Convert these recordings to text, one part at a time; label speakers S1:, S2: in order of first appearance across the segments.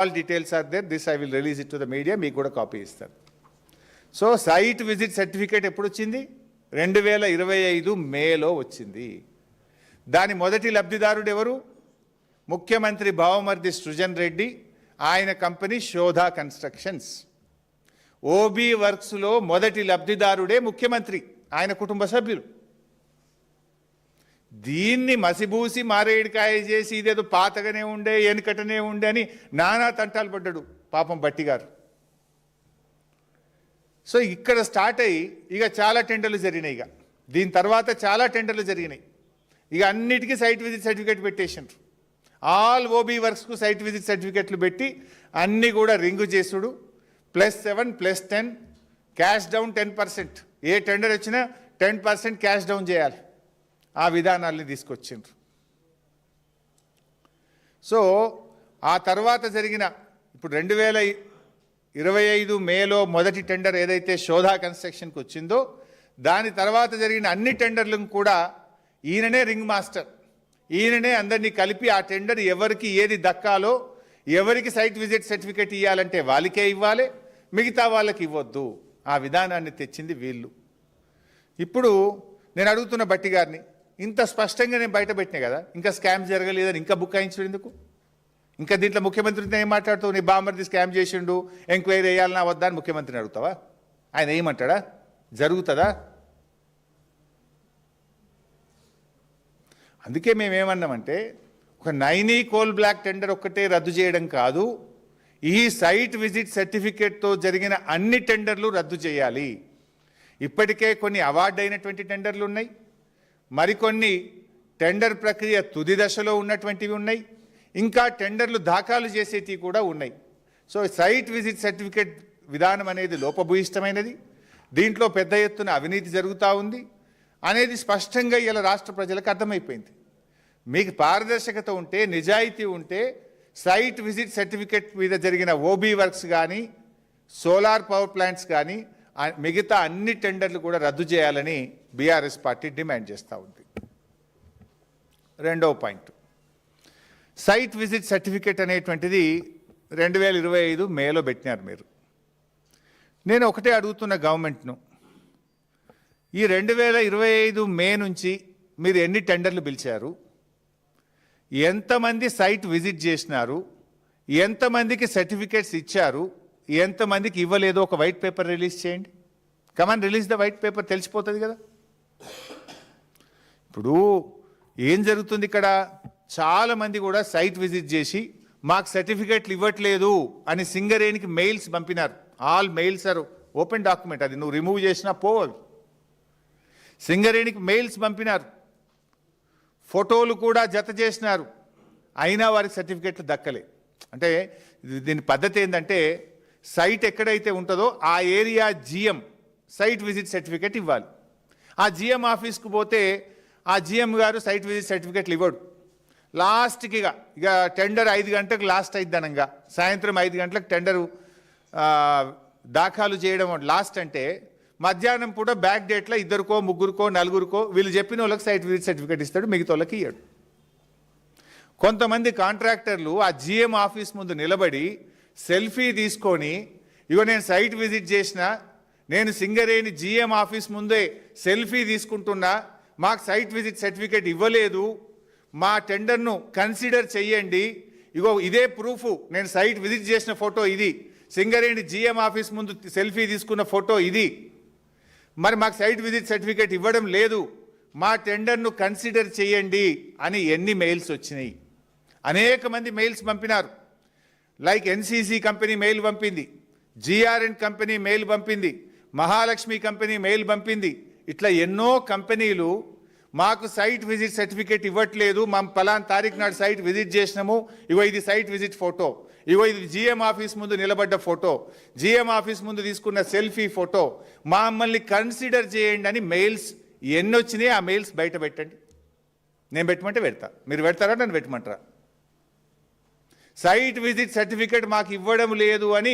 S1: All details are there. This I will release it to the media. మీకు కూడా copy ఇస్తాను. So site visit certificate ఎప్పుడు వచ్చింది? 2025 మేలో వచ్చింది. దాని మొదటి లబ్ధిదారుడు ఎవరు? ముఖ్యమంత్రి బావమర్ది సృజన్ రెడ్డి, ఆయన కంపెనీ శోధా కన్స్ట్రక్షన్స్. ఓబీ వర్క్స్లో మొదటి లబ్ధిదారుడే ముఖ్యమంత్రి, ఆయన కుటుంబ సభ్యులు. దీన్ని మసిబూసి మారేడికాయ చేసి ఇదేదో పాతగానే ఉండే వెనుకటనే ఉండే అని నానా తంటాలు పడ్డాడు పాపం బట్టి గారు. సో ఇక్కడ స్టార్ట్ అయ్యి ఇక చాలా టెండర్లు జరిగినాయి. ఇక దీని తర్వాత చాలా టెండర్లు జరిగినాయి. ఇక అన్నిటికీ సైట్ విజిట్ సర్టిఫికేట్ పెట్టేసిండ్రు. ఆల్ ఓబీ వర్క్స్కు సైట్ విజిట్ సర్టిఫికేట్లు పెట్టి అన్నీ కూడా రింగు చేసుడు. +7 +10 క్యాష్ డౌన్ 10%. ఏ టెండర్ వచ్చినా 10% క్యాష్ డౌన్ చేయాలి. ఆ విధానాల్ని తీసుకొచ్చిండ్రు. సో ఆ తర్వాత జరిగిన ఇప్పుడు 2025 మేలో మొదటి టెండర్ ఏదైతే శోధా కన్స్ట్రక్షన్కి వచ్చిందో దాని తర్వాత జరిగిన అన్ని టెండర్లను కూడా ఈయననే రింగ్ మాస్టర్, ఈయననే అందరినీ కలిపి ఆ టెండర్ ఎవరికి ఏది దక్కాలో, ఎవరికి సైట్ విజిట్ సర్టిఫికేట్ ఇవ్వాలంటే వాళ్ళకే ఇవ్వాలి, మిగతా వాళ్ళకి ఇవ్వద్దు. ఆ విధానాన్ని తెచ్చింది వీళ్ళు. ఇప్పుడు నేను అడుగుతున్న బట్టి గారిని, ఇంత స్పష్టంగా నేను బయట పెట్టినా కదా, ఇంకా స్కామ్ జరగలేదని ఇంకా బుక్కాయించడం ఎందుకు? ఇంకా దీంట్లో ముఖ్యమంత్రితో ఏం మాట్లాడుతావు? నీ బామర్ది స్కామ్ చేసిండు, ఎంక్వైరీ వేయాలన్నా వద్దా అని ముఖ్యమంత్రిని అడుగుతావా? ఆయన ఏమంటాడా? జరుగుతుందా? అందుకే మేమేమన్నామంటే ఒక నైనీ కోల్ బ్లాక్ టెండర్ ఒక్కటే రద్దు చేయడం కాదు, ఈ సైట్ విజిట్ సర్టిఫికేట్తో జరిగిన అన్ని టెండర్లు రద్దు చేయాలి. ఇప్పటికే కొన్ని అవార్డు అయినటువంటి టెండర్లు ఉన్నాయి, మరికొన్ని టెండర్ ప్రక్రియ తుది దశలో ఉన్నటువంటివి ఉన్నాయి, ఇంకా టెండర్లు దాఖలు చేసేటివి కూడా ఉన్నాయి. సో సైట్ విజిట్ సర్టిఫికేట్ విధానం అనేది లోపభూయిష్టమైనది, దీంట్లో పెద్ద ఎత్తున అవినీతి జరుగుతూ ఉంది అనేది స్పష్టంగా ఇలా రాష్ట్ర ప్రజలకు అర్థమైపోయింది. మీకు పారదర్శకత ఉంటే, నిజాయితీ ఉంటే సైట్ విజిట్ సర్టిఫికేట్ మీద జరిగిన ఓబీ వర్క్స్ కానీ, సోలార్ పవర్ ప్లాంట్స్ కానీ మిగతా అన్ని టెండర్లు కూడా రద్దు చేయాలని బీఆర్ఎస్ పార్టీ డిమాండ్ చేస్తూ ఉంది. రెండవ పాయింట్, సైట్ విజిట్ సర్టిఫికేట్ అనేటువంటిది 2025 మేలో పెట్టినారు మీరు. నేను ఒకటే అడుగుతున్న గవర్నమెంట్ను, ఈ 2025 మే నుంచి మీరు ఎన్ని టెండర్లు పిలిచారు, ఎంతమంది సైట్ విజిట్ చేసినారు, ఎంతమందికి సర్టిఫికేట్స్ ఇచ్చారు, ఎంతమందికి ఇవ్వలేదో ఒక వైట్ పేపర్ రిలీజ్ చేయండి. కమాన్, రిలీజ్ ద వైట్ పేపర్, తెలిసిపోతుంది కదా. ఇప్పుడు ఏం జరుగుతుంది ఇక్కడ? చాలామంది కూడా సైట్ విజిట్ చేసి మాకు సర్టిఫికేట్లు ఇవ్వట్లేదు అని సింగరేణికి మెయిల్స్ పంపినారు. All mails are open document, అది నువ్వు రిమూవ్ చేసినా పోవాలి. సింగరేణికి మెయిల్స్ పంపినారు, ఫోటోలు కూడా జత చేసినారు, అయినా వారికి సర్టిఫికేట్లు దక్కలే. అంటే దీని పద్ధతి ఏంటంటే, సైట్ ఎక్కడైతే ఉంటుందో ఆ area GM site visit certificate ఇవ్వాలి. ఆ జిఎం ఆఫీస్కు పోతే ఆ జిఎం గారు సైట్ విజిట్ సర్టిఫికేట్లు ఇవ్వడు. లాస్ట్కి ఇక టెండర్ 5 గంటలకు లాస్ట్ అయిద్దనంగా, సాయంత్రం 5 గంటలకు టెండరు దాఖలు చేయడం లాస్ట్ అంటే, మధ్యాహ్నం పూట బ్యాక్ డేట్లో 2కో 3కో 4కో వీళ్ళు చెప్పిన వాళ్ళకి సైట్ విజిట్ సర్టిఫికేట్ ఇస్తాడు, మిగతా వాళ్ళకి ఇయ్యాడు. కొంతమంది కాంట్రాక్టర్లు ఆ జిఎం ఆఫీస్ ముందు నిలబడి సెల్ఫీ తీసుకొని, ఇగో నేను సైట్ విజిట్ చేసిన, నేను సింగరేణి జిఎం ఆఫీస్ ముందే సెల్ఫీ తీసుకుంటున్నా, మాకు సైట్ విజిట్ సర్టిఫికేట్ ఇవ్వలేదు, మా టెండర్ను కన్సిడర్ చెయ్యండి, ఇగో ఇదే ప్రూఫ్, నేను సైట్ విజిట్ చేసిన ఫోటో ఇది, సింగరేణి జిఎం ఆఫీస్ ముందు సెల్ఫీ తీసుకున్న ఫోటో ఇది, మరి మాకు సైట్ విజిట్ సర్టిఫికేట్ ఇవ్వడం లేదు, మా టెండర్ను కన్సిడర్ చేయండి అని ఎన్ని మెయిల్స్ వచ్చినాయి? అనేక మంది మెయిల్స్ పంపినారు. లైక్ ఎన్సీసీ కంపెనీ మెయిల్ పంపింది, జిఆర్ఎన్ కంపెనీ మెయిల్ పంపింది, మహాలక్ష్మి కంపెనీ మెయిల్ పంపింది. ఇట్లా ఎన్నో కంపెనీలు మాకు సైట్ విజిట్ సర్టిఫికేట్ ఇవ్వట్లేదు, మా పలానా తారీఖు నాడు సైట్ విజిట్ చేసినాము, ఇగో ఇది సైట్ విజిట్ ఫోటో, ఇగో ఇది జిఎం ఆఫీస్ ముందు నిలబడ్డ ఫోటో, జిఎం ఆఫీస్ ముందు తీసుకున్న సెల్ఫీ ఫోటో, మమ్మల్ని కన్సిడర్ చేయండి అని మెయిల్స్ ఎన్ని వచ్చినాయి? ఆ మెయిల్స్ బయట పెట్టండి. నేను పెట్టమంటే పెడతా, మీరు పెడతారా నన్ను పెట్టమంటారా? సైట్ విజిట్ సర్టిఫికేట్ మాకు ఇవ్వడం లేదు అని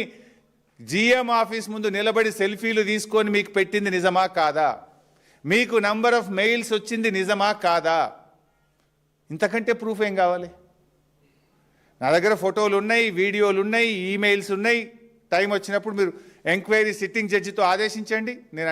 S1: జిఎం ఆఫీస్ ముందు నిలబడి సెల్ఫీలు తీసుకొని మీకు పెట్టింది నిజమా కాదా? మీకు నంబర్ ఆఫ్ మెయిల్స్ వచ్చింది నిజమా కాదా? ఇంతకంటే ప్రూఫ్ ఏం కావాలి? నా దగ్గర ఫోటోలు ఉన్నాయి, వీడియోలు ఉన్నాయి, ఈమెయిల్స్ ఉన్నాయి. టైం వచ్చినప్పుడు మీరు ఎంక్వైరీ సిట్టింగ్ జడ్జితో ఆదేశించండి. నేను